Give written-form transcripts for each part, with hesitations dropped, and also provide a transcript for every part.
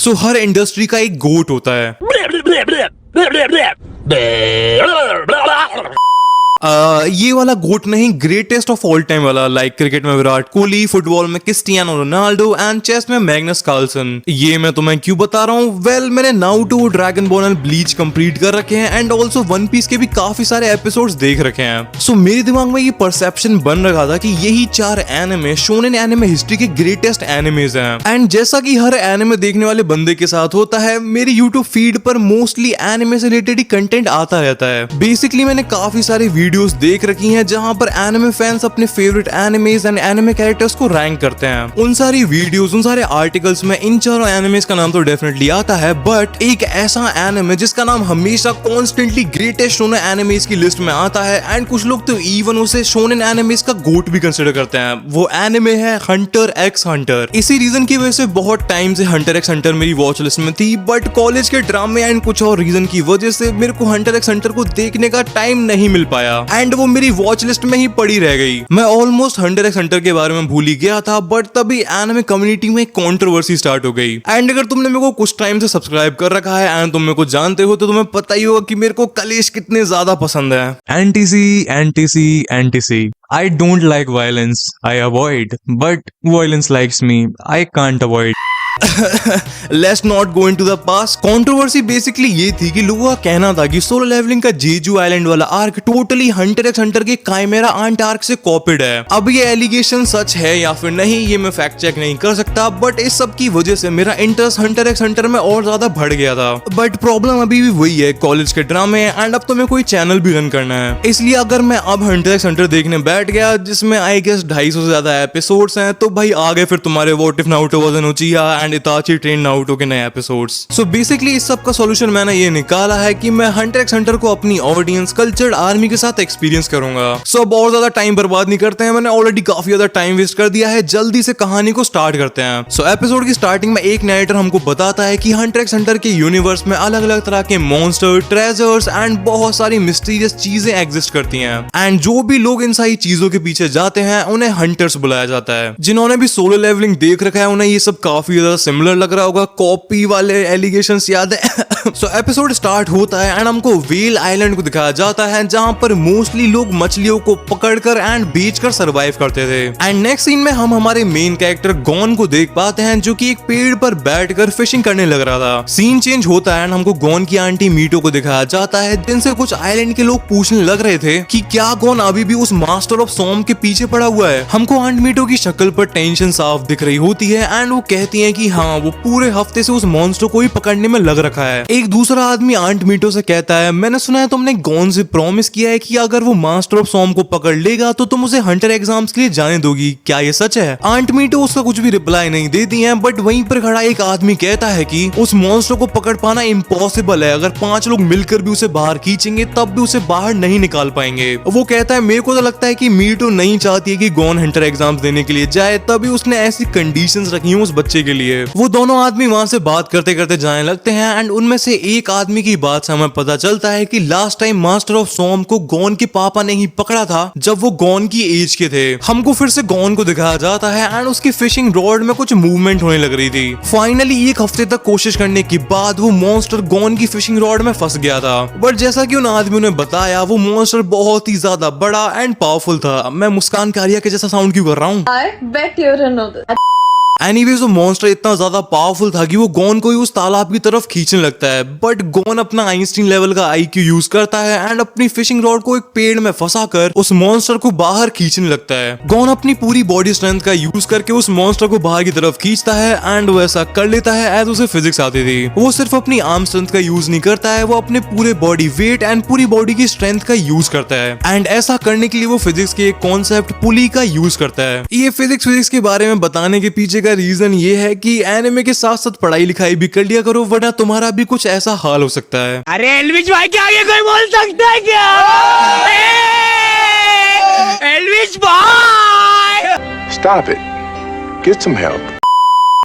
सो हर industry का एक गोट होता है। ये वाला गोट नहीं, ग्रेटेस्ट ऑफ ऑल टाइम वाला, लाइक क्रिकेट में विराट कोहली, फुटबॉल में क्रिस्टियानो रोनाल्डो एंड चेस में मैग्नस कार्लसन। ये मैं तुम्हें क्यों बता रहा हूँ? वेल, मैंने Naruto, dragon ball and bleach complete कर रखे हैं एंड ऑल्सो वन पीस के भी काफी सारे एपिसोड्स देख रखे हैं। सो मेरे दिमाग में ये परसेप्शन बन रखा था कि यही 4 एनिमे शोनेन एनिमे हिस्ट्री के ग्रेटेस्ट एनिमेज हैं। एंड जैसा कि हर एनिमे देखने वाले बंदे के साथ होता है, मेरी यूट्यूब फीड पर मोस्टली एनिमे से रिलेटेड ही कंटेंट आता रहता है। बेसिकली मैंने काफी सारे वीडियोस देख रखी हैं जहां पर एनिमे फैंस अपने favourite animes and anime characters को रैंक करते हैं। उन सारी वीडियोस, उन सारे आर्टिकल्स में इन चारों एनिमेज का नाम तो डेफिनेटली आता है, बट एक ऐसा एनिमे जिसका नाम हमेशा कॉन्स्टेंटली ग्रेटेस्ट शोनेन एनिमेज की लिस्ट में आता है एंड कुछ लोग तो इवन उसे शोनेन एनिमेज का गोट भी कंसिडर करते हैं। वो एनिमे है हंटर एक्स हंटर। इसी रीजन की वजह से बहुत टाइम से हंटर एक्स हंटर मेरी वॉच लिस्ट में थी, बट कॉलेज के ड्रामे एंड कुछ और रीजन की वजह से मेरे को हंटर एक्स हंटर को देखने का टाइम नहीं मिल पाया एंड वो मेरी वॉच लिस्ट में ही पड़ी रह गई। मैं ऑलमोस्ट हंटर एक्स हंटर के बारे में भूल ही गया था, बट तभी एनिमे कम्युनिटी में एक कंट्रोवर्सी स्टार्ट हो गई। एंड अगर तुमने मेरे को कुछ टाइम से सब्सक्राइब कर रखा है एंड तुम मेरे को जानते हो तो तुम्हें पता ही होगा कि मेरे को कलेश कितने ज्यादा पसंद है। एंटीसी एंटीसी एंटीसी। I don't like violence. I avoid, but violence likes me. I can't avoid. Let's not go into the past. Controversy basically ये थी कि लोगों का कहना था कि सोलो लेवलिंग का जेजू आइलैंड वाला arc totally Hunter X Hunter के काइमेरा आंट आर्क से कॉपीड है। अब ये एलिगेशन सच है या फिर नहीं, ये मैं फैक्ट चेक नहीं कर सकता, बट इस सब की वजह से मेरा इंटरेस्ट हंटर एक्स हंटर में और ज्यादा बढ़ गया था। बट प्रॉब्लम अभी भी वही है, कॉलेज के ड्रामे एंड अब तो मैं कोई चैनल भी रन करना है। इसलिए अगर मैं अब हंटर एक्स हंटर देखने बैठ गया जिसमें आई गेस 250 से ज्यादा एपिसोड्स हैं, तो भाई आगे फिर तुम्हारे what if Naruto was उचिहा and इताची train Naruto के नए एपिसोड्स। सो बेसिकली इस सब का सॉल्यूशन मैंने ये निकाला है कि मैं हंटर एक्स हंटर को अपनी ऑडियंस कल्चर्ड आर्मी के साथ एक्सपीरियंस करूंगा। सो अब और ज्यादा टाइम बर्बाद नहीं करते हैं, मैंने ऑलरेडी काफी ज्यादा टाइम वेस्ट कर दिया है, जल्दी से कहानी को स्टार्ट करते हैं। सो एपिसोड की स्टार्टिंग में एक नरेटर हमको बताता है कि हंटर एक्स हंटर के यूनिवर्स में अलग अलग तरह के मॉन्स्टर, ट्रेजर्स एंड बहुत सारी मिस्टीरियस चीजें एग्जिस्ट करती हैं एंड जो भी लोग इन सारी चीजों के पीछे जाते हैं उन्हें हंटर्स बुलाया जाता है। जिन्होंने भी सोलो लेवलिंग देख रखा है उन्हें ये सब काफी ज्यादा सिमिलर लग रहा होगा, कॉपी वाले एलिगेशंस याद है। सो एपिसोड स्टार्ट होता है एंड हमको व्हेल आइलैंड को दिखाया जाता है जहां पर मोस्टली लोग मछलियों को पकड़कर एंड बेचकर सरवाइव करते थे। एंड नेक्स्ट सीन में हम हमारे मेन कैरेक्टर गॉन को देख पाते हैं जो कि एक पेड़ पर बैठकर फिशिंग करने लग रहा था। सीन चेंज होता है एंड हमको गॉन की आंटी मीटो को दिखाया जाता है जिनसे कुछ आइलैंड के लोग पूछने लग रहे थे कि क्या गॉन अभी भी उस मास्टर ऑफ सॉम के पीछे पड़ा हुआ है। हमको आंट मीटो की शक्ल पर टेंशन साफ दिख रही होती है एंड वो कहती है कि हाँ, वो पूरे हफ्ते से उस मॉन्स्टर को ही पकड़ने में लग रखा है। एक दूसरा आदमी आंट मीटो से कहता है, मैंने सुना है तुमने गॉन से प्रॉमिस किया है कि अगर वो मास्टर ऑफ सॉम को पकड़ लेगा तो तुम उसे हंटर एग्जाम्स के लिए जाने दोगी, क्या ये सच है? आंट मीटो उसका कुछ भी रिप्लाई नहीं देती है, बट वहीं पर खड़ा एक आदमी कहता है कि उस मॉन्स्टर को पकड़ पाना इम्पॉसिबल है, अगर 5 लोग मिलकर भी उसे बाहर खींचेंगे तब भी उसे बाहर नहीं निकाल पाएंगे। वो कहता है, मेरे को तो लगता है कि मीटो नहीं चाहती है कि गॉन हंटर एग्जाम्स देने के लिए जाए, तभी उसने ऐसी कंडीशंस रखी हैं उस बच्चे के लिए। वो दोनों आदमी वहां से बात करते करते जाने लगते हैं एंड उनमें से एक आदमी की बात से हमें पता चलता है कि लास्ट टाइम मास्टर ऑफ सॉम को गॉन के पापा ने ही पकड़ा था जब वो गॉन की एज के थे। हमको फिर से गॉन को दिखाया जाता है एंड उसकी फिशिंग रॉड में कुछ मूवमेंट होने लग रही थी। फाइनली एक हफ्ते तक कोशिश करने के बाद वो मॉन्स्टर गॉन की फिशिंग रॉड में फंस गया था, बट जैसा कि उन आदमियों ने बताया वो मॉन्स्टर बहुत ही ज्यादा बड़ा एंड पावरफुल था। मैं मुस्कान कारिया के जैसा साउंड क्यों कर रहा हूँ? I bet you don't know this. Anyways वो मॉन्स्टर इतना ज्यादा पावरफुल था कि वो गॉन को ही उस तालाब की तरफ खींचने लगता है, बट गॉन अपना आइंस्टीन लेवल का आईक्यू यूज करता है एंड अपनी फिशिंग रॉड को एक पेड़ में फंसाकर उस मॉन्स्टर को बाहर खींचने लगता है। गॉन अपनी पूरी बॉडी स्ट्रेंथ का यूज करके उस मॉन्स्टर को बाहर की तरफ खींचता है एंड वो ऐसा कर लेता है एज उसे फिजिक्स आती थी। वो सिर्फ अपनी आर्म स्ट्रेंथ का यूज नहीं करता है, वो अपने पूरे बॉडी वेट एंड पूरी बॉडी की स्ट्रेंथ का यूज करता है एंड ऐसा करने के लिए वो फिजिक्स के एक कॉन्सेप्ट पुली का यूज करता है। ये फिजिक्स के बारे में बताने के पीछे का रीजन ये है कि एनिमे के साथ साथ पढ़ाई लिखाई भी कर लिया करो, वरना तुम्हारा भी कुछ ऐसा हाल हो सकता है। अरे एल्विश भाई के आगे कोई बोल सकता है क्या? एल्विश भाई! Stop it. Get some help.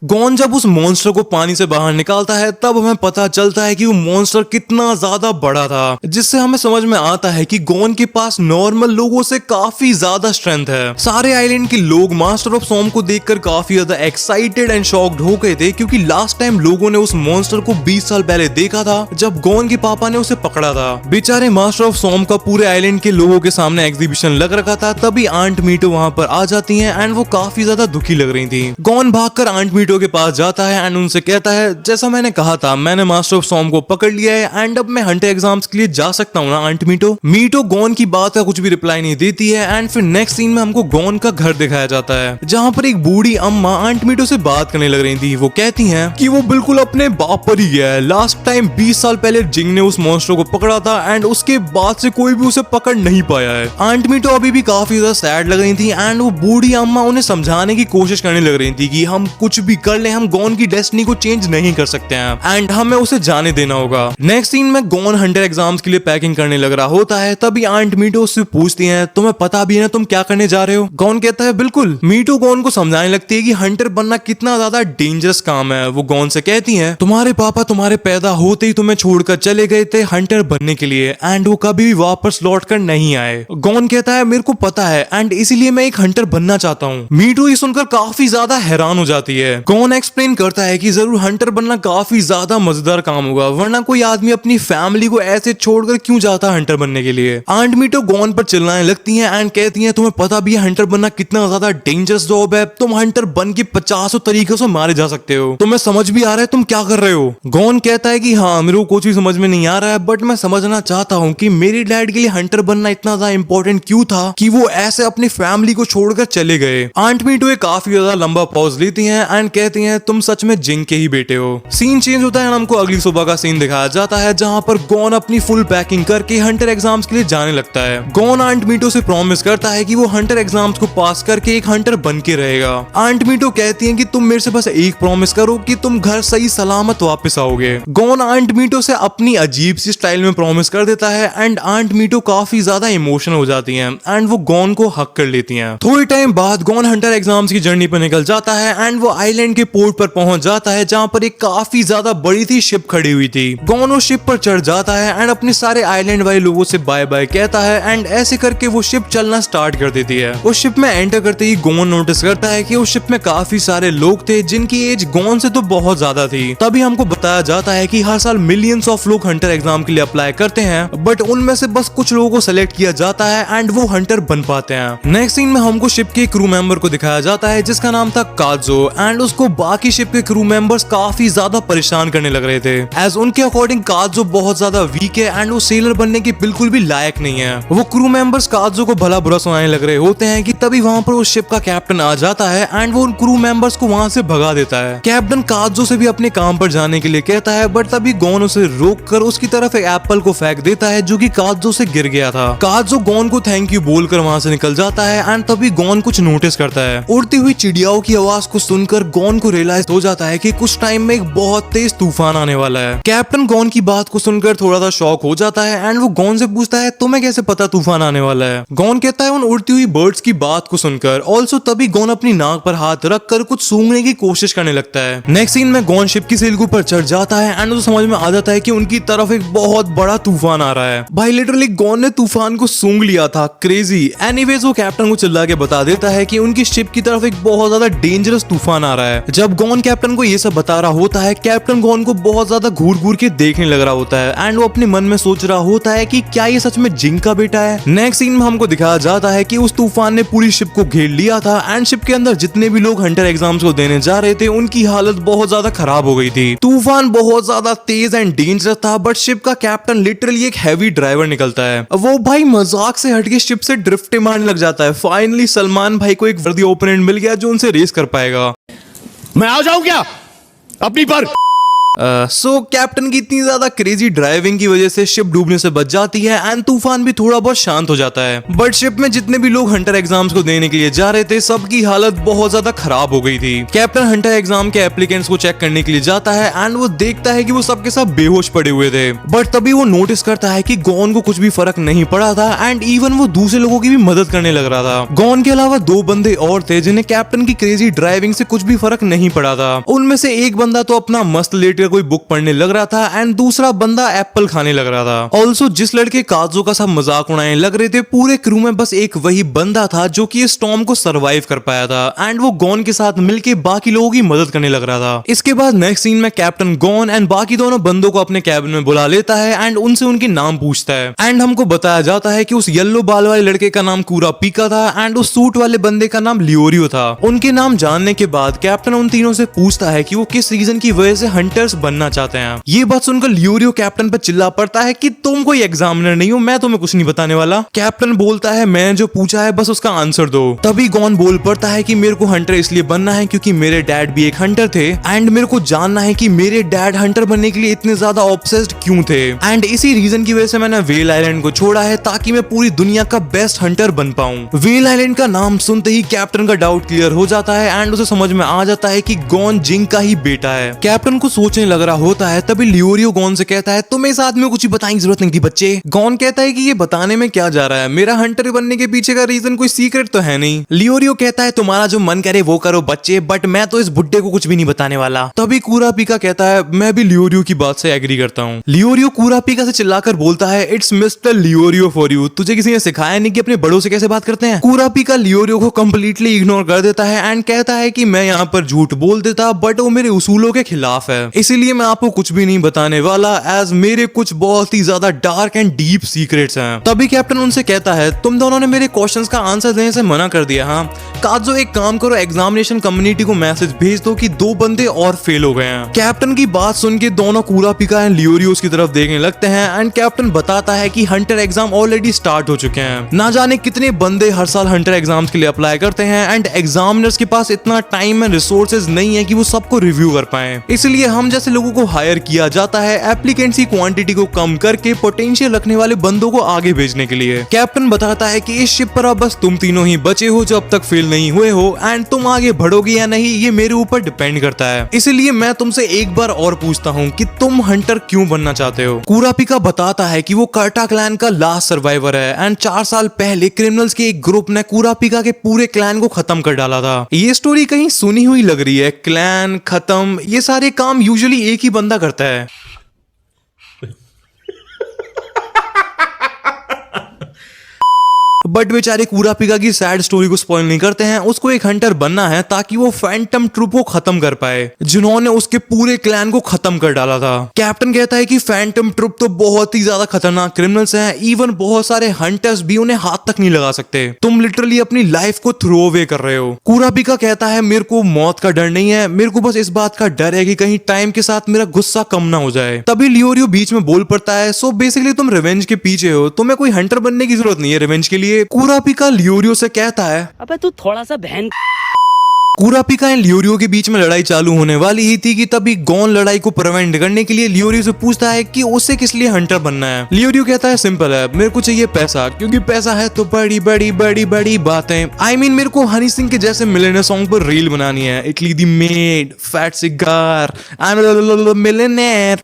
Gone जब उस मॉन्स्टर को पानी से बाहर निकालता है तब हमें पता चलता है कि वो मॉन्स्टर कितना ज्यादा बड़ा था, जिससे हमें समझ में आता है कि गॉन के पास नॉर्मल लोगों से काफी ज्यादा स्ट्रेंथ है। सारे आइलैंड के लोग मास्टर ऑफ सॉम को देखकर काफी ज्यादा एक्साइटेड एंड शॉक्ड हो गए थे, क्योंकि लास्ट टाइम लोगों ने उस मॉन्स्टर को 20 साल पहले देखा था जब गॉन के पापा ने उसे पकड़ा था। बेचारे मास्टर ऑफ सॉम का पूरे आइलैंड के लोगों के सामने एग्जीबिशन लग रखा था, तभी आंट मीटो वहां पर आ जाती है एंड वो काफी ज्यादा दुखी लग रही थी। गॉन भागकर आंट मीटो के पास जाता है एंड उनसे कहता है, जैसा मैंने कहा था मैंने मास्टर ऑफ सॉम को पकड़ लिया है एंड अब मैं हंटर एग्जाम्स के लिए जा सकता हूँ ना आंट मीटो। मीटो गॉन की बात का कुछ भी रिप्लाई नहीं देती है एंड फिर नेक्स्ट सीन में हमको गॉन का घर दिखाया जाता है, जहाँ पर एक बूढ़ी अम्मा आंट मीटो से बात करने लग रही थी। वो कहती है कि वो बिल्कुल अपने बाप पर ही गया है। लास्ट टाइम 20 साल पहले जिंग ने उस मॉन्स्टर को पकड़ा था एंड उसके बाद से कोई भी उसे पकड़ नहीं पाया है। आंट मीटो अभी भी काफी ज्यादा सैड लग रही थी एंड वो बूढ़ी अम्मा उन्हें समझाने की कोशिश करने लग रही थी कि हम कुछ भी कर ले, हम गॉन की डेस्टिनी को चेंज नहीं कर सकते हैं एंड हमें उसे जाने देना होगा। नेक्स्ट सीन में गॉन हंटर एग्जाम्स के लिए पैकिंग करने लग रहा होता है, तभी आंट मीटो उससे पूछती है, तुम्हें पता भी है ना तुम क्या करने जा रहे हो? गॉन कहता है बिल्कुल। मीटो गॉन को समझाने लगती है कि हंटर बनना कितना ज्यादा डेंजरस काम है। वो गॉन से कहती है, तुम्हारे पापा तुम्हारे पैदा होते ही तुम्हें छोड़कर चले गए थे हंटर बनने के लिए एंड वो कभी भी वापस लौट कर नहीं आए। गॉन कहता है मेरे को पता है एंड इसीलिए मैं एक हंटर बनना चाहता हूँ। मीटो ये सुनकर काफी ज्यादा हैरान हो जाती है। गॉन एक्सप्लेन करता है कि जरूर हंटर बनना काफी ज्यादा मजेदार काम होगा, वरना कोई आदमी अपनी फैमिली को ऐसे छोड़कर क्यों जाता हंटर बनने के लिए। आंट मीटो गॉन पर चिल्लाने लगती हैं एंड कहती हैं, तुम्हें पता भी है हंटर बनना कितना ज्यादा डेंजरस जॉब है, तुम हंटर बन के 50 तरीकों से मारे जा सकते हो, तुम्हें समझ भी आ रहा है तुम क्या कर रहे हो? गॉन कहता है कि हाँ मेरे को कुछ भी समझ में नहीं आ रहा है, बट मैं समझना चाहता हूँ कि मेरी डैड के लिए हंटर बनना इतना ज्यादा इंपॉर्टेंट क्यों था कि वो ऐसे अपनी फैमिली को छोड़कर चले गए। आंट मीटो काफी ज्यादा लंबा पॉज लेती हैं एंड कहती हैं, तुम सच में जिंग के ही बेटे हो। सीन चेंज होता है, हमको अगली सुबह का सीन दिखाया जाता है जहां पर गॉन अपनी फुल पैकिंग करके हंटर एग्जाम्स के लिए जाने लगता है। गॉन आंट मीटो से प्रॉमिस करता है कि वो हंटर एग्जाम्स को पास करके एक हंटर बन के रहेगा। आंट मीटो कहती है कि तुम मेरे से बस एक प्रॉमिस करो कि तुम घर सही सलामत वापस आओगे। गॉन आंट मीटो से अपनी अजीब सी स्टाइल में प्रॉमिस कर देता है एंड आंट मीटो काफी ज्यादा इमोशनल हो जाती हैं एंड वो गॉन को हक कर लेती हैं। थोड़ी टाइम बाद गॉन हंटर एग्जाम्स की जर्नी पर निकल जाता है एंड वो आइलैंड के पोर्ट पर पहुंच जाता है जहां पर एक काफी ज्यादा बड़ी थी शिप खड़ी हुई थी। गॉन उस शिप पर चढ़ जाता है एंड अपने सारे आइलैंड वाले लोगों से बाय बाय कहता है एंड ऐसे करके वो शिप चलना स्टार्ट कर देती है। उस शिप में एंटर करते ही गॉन नोटिस करता है कि उस शिप में काफी सारे लोग थे जिनकी एज गॉन से तो बहुत ज्यादा थी। तभी हमको बताया जाता है कि हर साल मिलियंस ऑफ लोग हंटर एग्जाम के लिए अप्लाई करते हैं, बट उनमें से बस कुछ लोगों को सेलेक्ट किया जाता है एंड वो हंटर बन पाते हैं। नेक्स्ट सीन में हमको शिप के क्रू मेंबर को दिखाया जाता है जिसका नाम था काजो एंड उसको बाकी शिप के क्रू मेंबर्स काफी ज्यादा परेशान करने लग रहे थे, एज उनके अकॉर्डिंग काजो बहुत ज्यादा वीक है एंड वो सेलर बनने के बिल्कुल भी लायक नहीं है। वो क्रू मेंबर्स काजो को भला बुरा सुनाने लग रहे होते हैं कि तभी वहां पर उस शिप का कैप्टन आ जाता है एंड वो उन क्रू मेंबर्स को वहां से भगा देता है। कैप्टन काजो से भी अपने काम पर जाने के लिए कहता है, बट तभी गॉन उसे रोक कर उसकी तरफ एक एप्पल को फेंक देता है जो कि काजो से गिर गया था। काजो गॉन को थैंक यू बोलकर वहां से निकल जाता है एंड तभी गॉन कुछ नोटिस करता है। उड़ती हुई चिड़ियाओं की आवाज को सुनकर गॉन को रियलाइज हो जाता है कि कुछ टाइम में एक बहुत तेज तूफान आने वाला है। कैप्टन गॉन की बात को सुनकर थोड़ा सा शॉक हो जाता है एंड वो गॉन से पूछता है, तुम्हें कैसे पता तूफान आने वाला है? गॉन कहता है उन उड़ती हुई बर्ड्स की बात को सुनकर। ऑल्सो तभी गॉन अपनी नाक पर हाथ रखकर कुछ सूंघने की कोशिश करने लगता है। नेक्स्ट सीन में गॉन शिप की सेल के ऊपर चढ़ जाता है एंड उसे समझ में आ जाता है कि उनकी तरफ एक बहुत बड़ा तूफान आ रहा है। भाई लिटरली गॉन ने तूफान को सूंघ लिया था, क्रेजी। एनीवेज वो कैप्टन को चिल्ला के बता देता है कि उनकी शिप की तरफ एक बहुत ज्यादा डेंजरस तूफान आ रहा है। जब गॉन कैप्टन को ये सब बता रहा होता है, कैप्टन गॉन को बहुत ज्यादा घूर घूर के देखने लग रहा होता है एंड वो अपने मन में सोच रहा होता है कि क्या ये सच में जिंग का बेटा है। नेक्स्ट सीन में हमको दिखाया जाता है कि उस तूफान ने पूरी शिप को घेर लिया था एंड शिप के अंदर जितने भी लोग हंटर एग्जाम्स को देने जा रहे थे उनकी हालत बहुत ज्यादा खराब हो गई थी। तूफान बहुत ज्यादा तेज एंड डेंजरस था, बट शिप का कैप्टन लिटरली एक हैवी ड्राइवर निकलता है। वो भाई मजाक से हटके शिप से ड्रिफ्ट मारने लग जाता है। फाइनली सलमान भाई को एक वर्दी ओपोनेंट मिल गया जो उनसे रेस कर पाएगा। मैं आ जाऊं क्या अपनी पर? सो कैप्टन की इतनी ज्यादा क्रेजी ड्राइविंग की वजह से शिप डूबने से बच जाती है एंड तूफान भी थोड़ा बहुत शांत हो जाता है। बट शिप में जितने भी लोग हंटर एग्जाम्स को देने के लिए जा रहे थे सबकी हालत बहुत ज्यादा खराब हो गई थी। कैप्टन हंटर एग्जाम के एप्लीकेंट्स को चेक करने के लिए जाता है एंड वो देखता है कि वो सबके सब बेहोश पड़े हुए थे। बट तभी वो नोटिस करता है कि गॉन को कुछ भी फर्क नहीं पड़ा था एंड इवन वो दूसरे लोगों की भी मदद करने लग रहा था। गॉन के अलावा दो बंदे और थे जिन्हें कैप्टन की क्रेजी ड्राइविंग से कुछ भी फर्क नहीं पड़ा था। उनमें से एक बंदा तो अपना मस्त लेटकर कोई बुक पढ़ने लग रहा था एंड दूसरा बंदा एप्पल खाने लग रहा था। ऑल्सो जिस लड़के काजू का सब मजाक उड़ाने लग रहे थे पूरे क्रू में बस एक वही बंदा था जो कि इस स्टॉर्म को सरवाइव कर पाया था एंड वो गॉन के साथ मिलके बाकी लोगों की मदद करने लग रहा था। इसके बाद नेक्स्ट सीन में कैप्टन गॉन एंड बाकी दोनों बंदों को अपने कैबिन में बुला लेता है एंड उनसे उनके नाम पूछता है एंड हमको बताया जाता है कि उस येलो बाल वाले लड़के का नाम कूरा पीका था एंड उस सूट वाले बंदे का नाम लियोरियो था। उनके नाम जानने के बाद कैप्टन उन तीनों से पूछता है कि वो किस रीजन की वजह से हंटर्स बनना चाहते हैं। ये बात सुनकर लियोरियो कैप्टन पर चिल्ला पड़ता है कि तुम कोई एग्जामिनर नहीं हो, मैं तुम्हें कुछ नहीं बताने वाला। कैप्टन बोलता है मैंने जो पूछा है बस उसका आंसर दो। तभी गॉन बोल पड़ता है कि मेरे को हंटर इसलिए बनना है क्योंकि मेरे डैड भी एक हंटर थे एंड मेरे को जानना है कि मेरे डैड हंटर बनने के लिए इतने ज्यादा ऑब्सेस्ड क्यों थे एंड इसी रीजन की वजह से मैंने व्हेल आइलैंड को छोड़ा है ताकि मैं पूरी दुनिया का बेस्ट हंटर बन पाऊं। व्हेल आइलैंड का नाम सुनते ही कैप्टन का डाउट क्लियर हो जाता है एंड उसे समझ में आ जाता है कि गॉन जिंग का ही बेटा है। कैप्टन को सोचने लग रहा होता है तभी लियोरियो गॉन से कहता है तुम्हें इस आदमी को कुछ बताने की जरूरत नहीं थी बच्चे। गॉन कहता है कि ये बताने में क्या जा रहा है, मेरा हंटर बनने के पीछे का रीजन कोई सीक्रेट तो है नहीं। लियोरियो कहता है तुम्हारा जो मन करे वो करो बच्चे, बट मैं तो इस बुड्ढे को कुछ भी नहीं बताने वाला। तभी कूरा पीका कहता है मैं भी लियोरियो की बात से एग्री करता हूँ। लियोरियो कूरा पीका से चिल्लाकर बोलता है इट्स मिस्टर लियोरियो फॉर यू, तुझे किसी ने सिखाया नहीं कि अपने बड़ों से कैसे बात करते हैं। कूरा पीका लियोरियो को कंप्लीटली इग्नोर कर देता है एंड कहता है कि मैं यहाँ पर झूठ बोल देता बट वो मेरे उसूलों के खिलाफ है, इसीलिए मैं आपको कुछ भी नहीं बताने वाला एज मेरे कुछ बहुत ही ज्यादा डार्क एंड डीप सीक्रेट्स हैं। तभी कैप्टन उनसे कहता है तुम दोनों ने मेरे क्वेश्चंस का आंसर देने से मना कर दिया। हाँ काजो एक काम करो, एग्जामिनेशन कम्युनिटी को मैसेज भेज दो कि दो बंदे और फेल हो गए हैं। कैप्टन की बात सुन के दोनों कूरा पीका एंड लियोरियो की तरफ देखने लगते हैं एंड कैप्टन बताता है कि हंटर एग्जाम ऑलरेडी स्टार्ट हो चुके हैं। ना जाने कितने बंदे हर साल हंटर एग्जाम्स के लिए अप्लाई करते हैं एंड एग्जामिनर्स के पास इतना टाइम एंड रिसोर्सेज नहीं है कि वो सबको रिव्यू कर पाए, इसलिए हम जैसे लोगों को हायर किया जाता है एप्लीकेंट्स की क्वांटिटी को कम करके पोटेंशियल रखने वाले बंदों को आगे भेजने के लिए। कैप्टन बताता है कि इस शिप पर अब बस तुम तीनों ही बचे हो जो अब तक फेल नहीं हुए हो एंड तुम आगे बढ़ोगे या नहीं ये मेरे ऊपर डिपेंड करता है, इसलिए मैं तुमसे एक बार और पूछता हूँ कि तुम हंटर क्यों बनना चाहते हो। कूरा पीका बताता है कि वो कर्टा क्लैन का लास्ट सर्वाइवर है एंड 4 साल पहले क्रिमिनल्स के एक ग्रुप ने कूरा पीका के पूरे क्लैन को खत्म कर डाला था। ये स्टोरी कहीं सुनी हुई लग रही है, क्लैन खत्म ये सारे काम यूजुअली एक ही बंदा करता है। बट बेचारे कूरा पीका की सैड स्टोरी को स्पॉइल नहीं करते हैं, उसको एक हंटर बनना है ताकि वो फैंटम ट्रूप को खत्म कर पाए जिन्होंने उसके पूरे क्लैन को खत्म कर डाला था। कैप्टन कहता है कि फैंटम ट्रूप तो बहुत ही ज्यादा खतरनाक क्रिमिनल्स हैं, इवन बहुत सारे हंटर्स भी उन्हें हाथ तक नहीं लगा सकते, तुम लिटरली अपनी लाइफ को थ्रो अवे कर रहे हो। कूरा पीका कहता है मेरे को मौत का डर नहीं है, मेरे को बस इस बात का डर है कि कहीं टाइम के साथ मेरा गुस्सा कम ना हो जाए। तभी लियोरियो बीच में बोल पड़ता है सो बेसिकली तुम रिवेंज के पीछे हो, तुम्हें कोई हंटर बनने की जरूरत नहीं है रिवेंज के लिए। कूरा पीका लियोरियो से कहता है अबे तू थोड़ा सा बहन। कूरा पीका एंड लियोरियो के बीच में लड़ाई चालू होने वाली ही थी कि तभी गॉन लड़ाई को प्रिवेंट करने के लिए लियोरियो से पूछता है कि उसे किस लिए हंटर बनना है। लियोरियो कहता है सिंपल है, मेरे को चाहिए पैसा, क्योंकि पैसा है तो बड़ी बड़ी बड़ी बड़ी बातें। आई मीन मेरे को हनी सिंह के जैसे मिलियनर सॉन्ग पर रील बनानी है, Italy the made fat cigar millionaire.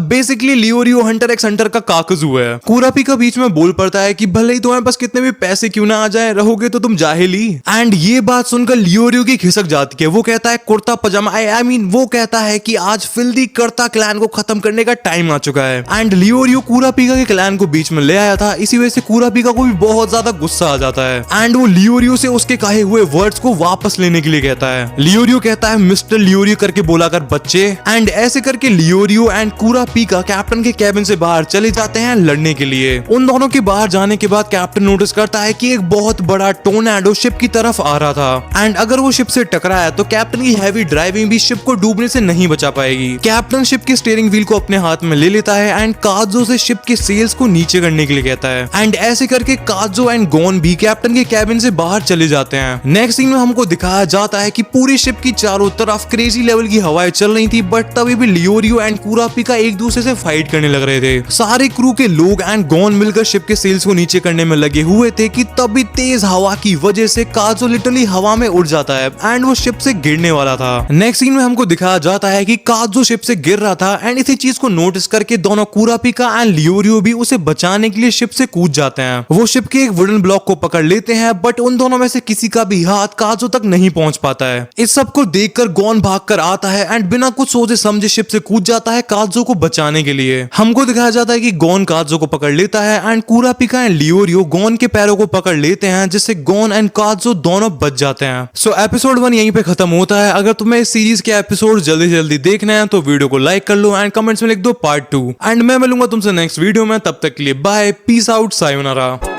Basically लियोरियो हंटर एक्स हंटर का काकजू है। कूरा पीका बीच में बोल पड़ता है कि भले ही तुम्हारे पास कितने भी पैसे क्यों ना आ जाए, रहोगे तो तुम जाहिल ही। एंड ये बात सुनकर लियोरियो की खिसक जाती है, वो कहता है कुर्ता पजामा, आई मीन वो कहता है कि आज फिल्दी कर्ता क्लैन को खत्म करने का टाइम आ चुका है। एंड लियोरियो कूरा पीका के क्लैन को बीच में ले आया था, इसी वजह से कूरा पीका को भी बहुत ज्यादा गुस्सा आ जाता है एंड वो लियोरियो से उसके कहे हुए वर्ड्स को वापस लेने के लिए कहता है। लियोरियो कहता है मिस्टर लियोरियो करके बोला कर बच्चे। एंड ऐसे करके लियोरियो एंड कूरा पीका कैप्टन के कैबिन से बाहर चले जाते हैं लड़ने के लिए। उन दोनों के बाहर जाने के बाद कैप्टन नोटिस करता है कि एक बहुत बड़ा टोर्नेडो शिप की तरफ आ रहा था एंड अगर वो शिप से टकराया तो कैप्टन की हैवी ड्राइविंग भी शिप को डूबने से नहीं बचा पाएगी। कैप्टन शिप के स्टीयरिंग व्हील को अपने हाथ में ले लेता है एंड काजो से शिप के सेल्स को नीचे करने के लिए कहता है एंड ऐसे करके काजो एंड गोन भी कैप्टन के कैबिन से बाहर चले जाते हैं। नेक्स्ट सीन में हमको दिखाया जाता है कि पूरी शिप की चारों तरफ क्रेजी लेवल की हवाएं चल रही थी, बट तभी भी लियोरियो एंड कुरापिका एक दूसरे से फाइट करने लग रहे थे। सारे क्रू के लोग एंड गोन मिलकर शिप के सेल्स को नीचे करने में लगे हुए थे कि तभी तेज हवा की वजह से काजो लिटरली हवा में उड़ जाता है एंड वो शिप से गिरने वाला था। नेक्स्ट सीन में हमको दिखाया जाता है कि काजो शिप से गिर रहा था एंड इसी चीज को नोटिस करके दोनों कुरापिका एंड लियोरियो भी उसे बचाने के लिए शिप से कूद जाते हैं। वो शिप के एक वुडन ब्लॉक को पकड़ लेते हैं, बट उन दोनों में से किसी का भी हाथ काजो तक नहीं पहुंच पाता है। इस सब को देखकर गोन भागकर आता है एंड बिना कुछ सोचे समझे शिप से कूद जाता है काजो को बचाने के लिए। हमको दिखाया जाता है कि गोन काजो को पकड़ लेता है एंड कुरापिका एंड लियोरियो गोन के पैरों को पकड़ लेते हैं, जिससे गोन एंड काजो दोनों बच जाते हैं। सो एपिसोड 1 यहीं पे खत्म होता है। अगर तुम्हें इस सीरीज के एपिसोड जल्दी जल्दी देखना है तो वीडियो को लाइक कर लो एंड कमेंट्स में लिख दो पार्ट 2 एंड मैं मिलूंगा तुमसे नेक्स्ट वीडियो में। तब तक के लिए बाय, पीस आउट, सायोनारा।